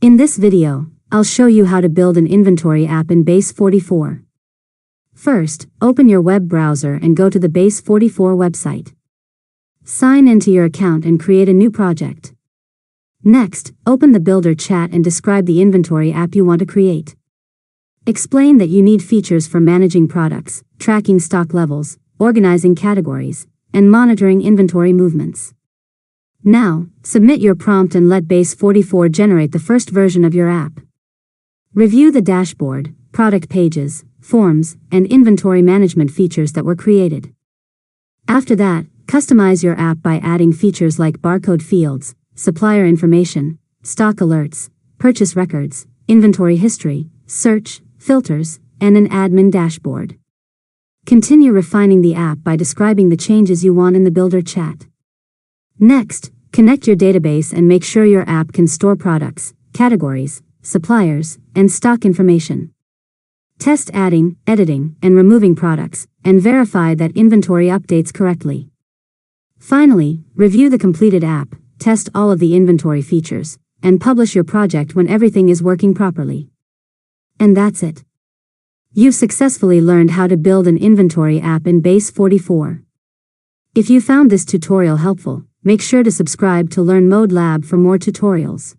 In this video, I'll show you how to build an inventory app in BASE44. First, open your web browser and go to the BASE44 website. Sign into your account and create a new project. Next, open the Builder chat and describe the inventory app you want to create. Explain that you need features for managing products, tracking stock levels, organizing categories, and monitoring inventory movements. Now, submit your prompt and let BASE44 generate the first version of your app. Review the dashboard, product pages, forms, and inventory management features that were created. After that, customize your app by adding features like barcode fields, supplier information, stock alerts, purchase records, inventory history, search, filters, and an admin dashboard. Continue refining the app by describing the changes you want in the Builder chat. Next, connect your database and make sure your app can store products, categories, suppliers, and stock information. Test adding, editing, and removing products, and verify that inventory updates correctly. Finally, review the completed app, test all of the inventory features, and publish your project when everything is working properly. And that's it. You've successfully learned how to build an inventory app in BASE44. If you found this tutorial helpful, make sure to subscribe to LearnModelab for more tutorials.